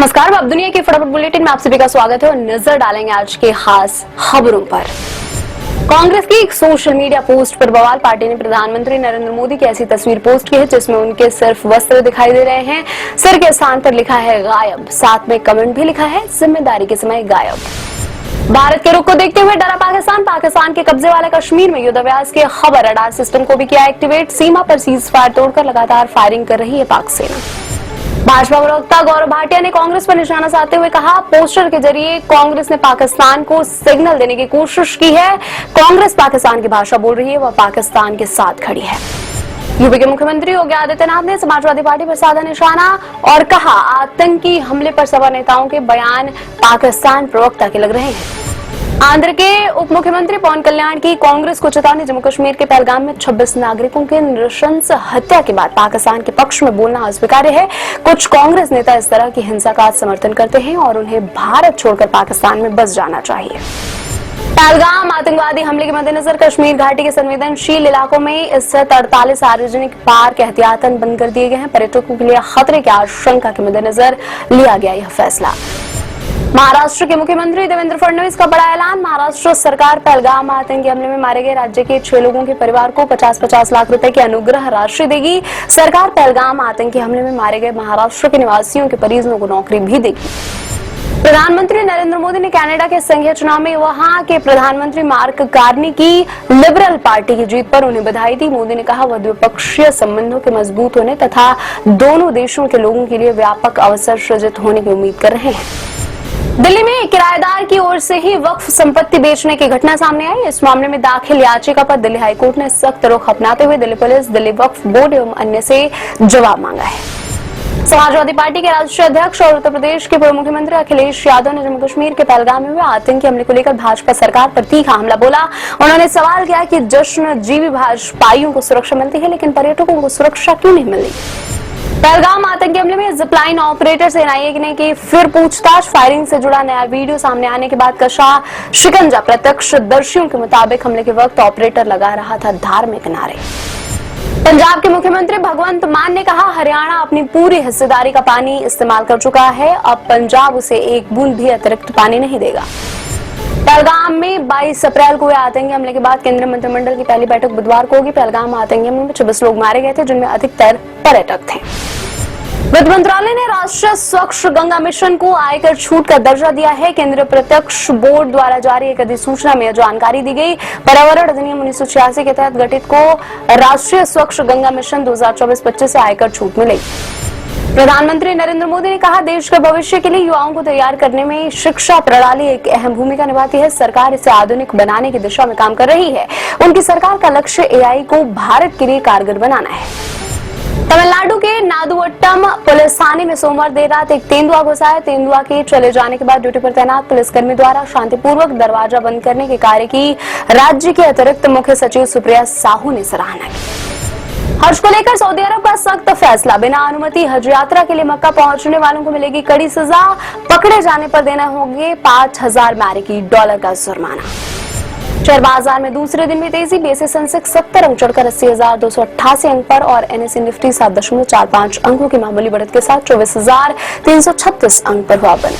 नमस्कार, अब दुनिया के फटाफट बुलेटिन में आप सभी का स्वागत है और नजर डालेंगे आज के खास खबरों पर। कांग्रेस की एक सोशल मीडिया पोस्ट पर बवाल। पार्टी ने प्रधानमंत्री नरेंद्र मोदी की ऐसी तस्वीर पोस्ट की है जिसमें उनके सिर्फ वस्त्र दिखाई दे रहे हैं। सिर के स्थान पर लिखा है गायब, साथ में कमेंट भी लिखा है जिम्मेदारी के समय गायब। भारत के रुख को देखते हुए डरा पाकिस्तान। पाकिस्तान के कब्जे वाले कश्मीर में युद्धाभ्यास की खबर। रडार सिस्टम को भी किया एक्टिवेट। सीमा पर सीज फायर तोड़कर लगातार फायरिंग कर रही है पाक सेना। भाजपा प्रवक्ता गौरव भाटिया ने कांग्रेस पर निशाना साधते हुए कहा, पोस्टर के जरिए कांग्रेस ने पाकिस्तान को सिग्नल देने की कोशिश की है। कांग्रेस पाकिस्तान की भाषा बोल रही है, वह पाकिस्तान के साथ खड़ी है। यूपी के मुख्यमंत्री योगी आदित्यनाथ ने समाजवादी पार्टी पर साधा निशाना और कहा, आतंकी हमले पर सपा नेताओं के बयान पाकिस्तान प्रवक्ता के लग रहे हैं। आंध्र के उप मुख्यमंत्री पवन कल्याण की कांग्रेस को चेतावनी। जम्मू कश्मीर के पहलगाम में 26 नागरिकों के नृशंस हत्या के बाद पाकिस्तान के पक्ष में बोलना अस्वीकार्य है। कुछ कांग्रेस नेता इस तरह की हिंसा का समर्थन करते हैं और उन्हें भारत छोड़कर पाकिस्तान में बस जाना चाहिए। पहलगाम आतंकवादी हमले के मद्देनजर कश्मीर घाटी के संवेदनशील इलाकों में स्थित 48 सार्वजनिक पार्क एहतियातन बंद कर दिए गए हैं। पर्यटकों के लिए खतरे की आशंका के मद्देनजर लिया गया यह फैसला। महाराष्ट्र के मुख्यमंत्री देवेंद्र फडणवीस का बड़ा ऐलान। महाराष्ट्र सरकार पहलगाम आतंकी हमले में मारे गए राज्य के 6 लोगों के परिवार को 50-50 लाख रुपए की अनुग्रह राशि देगी। सरकार पहलगाम आतंकी हमले में मारे गए महाराष्ट्र के निवासियों के परिजनों को नौकरी भी देगी। प्रधानमंत्री नरेंद्र मोदी ने कनाडा के संघीय चुनाव में वहां के प्रधानमंत्री मार्क कार्नी की लिबरल पार्टी की जीत पर उन्हें बधाई दी। मोदी ने कहा, वह द्विपक्षीय संबंधों के मजबूत होने तथा दोनों देशों के लोगों के लिए व्यापक अवसर सृजित होने की उम्मीद कर रहे हैं। दिल्ली में किराएदार की ओर से ही वक्फ संपत्ति बेचने की घटना सामने आई। इस मामले में दाखिल याचिका पर दिल्ली हाईकोर्ट ने सख्त रुख अपनाते हुए दिल्ली पुलिस, दिल्ली वक्फ बोर्ड एवं अन्य से जवाब मांगा है। समाजवादी पार्टी के राष्ट्रीय अध्यक्ष और उत्तर प्रदेश के पूर्व मुख्यमंत्री अखिलेश यादव ने जम्मू कश्मीर के पहलगाम में हुए आतंकी हमले को लेकर भाजपा सरकार पर तीखा हमला बोला। उन्होंने सवाल किया कि जश्नजीवी भाजपाइयों को सुरक्षा मिलती है, लेकिन पर्यटकों को सुरक्षा क्यों नहीं मिली। पहलगाम आतंकी हमले में जिपलाइन ऑपरेटर से एनआईए ने की फिर पूछताछ। फायरिंग से जुड़ा नया वीडियो सामने आने के बाद कशा शिकंजा। प्रत्यक्षदर्शियों के मुताबिक हमले के वक्त ऑपरेटर लगा रहा था धार्मिक नारे। पंजाब के मुख्यमंत्री भगवंत मान ने कहा, हरियाणा अपनी पूरी हिस्सेदारी का पानी इस्तेमाल कर चुका है, अब पंजाब उसे एक बूंद भी अतिरिक्त पानी नहीं देगा। पहलगाम में 22 अप्रैल को हुए आतंकी हमले के बाद केंद्रीय मंत्रिमंडल की पहली बैठक बुधवार को होगी। पहलगाम आतंकी हमले में 26 लोग मारे गए थे, जिनमें अधिकतर पर्यटक थे। वित्त मंत्रालय ने राष्ट्रीय स्वच्छ गंगा मिशन को आयकर छूट का दर्जा दिया है। केंद्रीय प्रत्यक्ष बोर्ड द्वारा जारी एक अधिसूचना में जानकारी दी गई। पर्यावरण अधिनियम 1986 के तहत गठित को राष्ट्रीय स्वच्छ गंगा मिशन 2024-25 से आयकर छूट मिलेगी। प्रधानमंत्री नरेंद्र मोदी ने कहा, देश के भविष्य के लिए युवाओं को तैयार करने में शिक्षा प्रणाली एक अहम भूमिका निभाती है। सरकार इसे आधुनिक बनाने की दिशा में काम कर रही है। उनकी सरकार का लक्ष्य एआई को भारत के लिए कारगर बनाना है। तमिलनाडु के नादुवट्टम पुलिस थाने में सोमवार देर रात एक तेंदुआ घुसा है। तेंदुआ के चले जाने के बाद ड्यूटी पर तैनात पुलिसकर्मी द्वारा शांतिपूर्वक दरवाजा बंद करने के कार्य की राज्य के अतिरिक्त मुख्य सचिव सुप्रिया साहू ने सराहना की। हज को लेकर सऊदी अरब का सख्त फैसला। बिना अनुमति हज यात्रा के लिए मक्का पहुंचने वालों को मिलेगी कड़ी सजा। पकड़े जाने पर देना होंगे $5000 अमेरिकी का जुर्माना। शेयर बाजार में दूसरे दिन भी तेजी। बीएसई सेंसेक्स 70 अंक चढ़कर 80,288 अंक पर और एनएसई निफ्टी 7.45 अंकों की मामूली बढ़त के साथ 24,336 अंक पर हुआ बंद।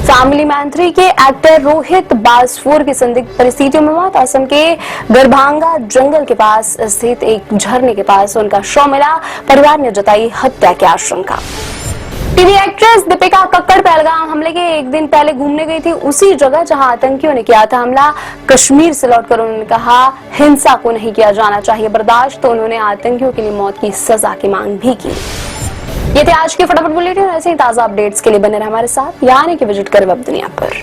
फैमिली मैन 3 के एक्टर रोहित बाजपुर की संदिग्ध परिस्थितियों में मौत। असम के गरभांगा जंगल के पास स्थित एक झरने के पास उनका शव मिला। परिवार ने जताई हत्या की आशंका। टीवी एक्ट्रेस दीपिका कक्कड़ पहलगाम हमले के एक दिन पहले घूमने गई थी, उसी जगह जहां आतंकियों ने किया था हमला। कश्मीर से लौटकर उन्होंने कहा, हिंसा को नहीं किया जाना चाहिए बर्दाश्त। तो उन्होंने आतंकियों के लिए मौत की सजा की मांग भी की। ये थे आज के फटाफट बुलेटिन। ऐसे ही ताजा अपडेट्स के लिए बने रहे हमारे साथ, यानी कि विजिट करें वेब दुनिया पर।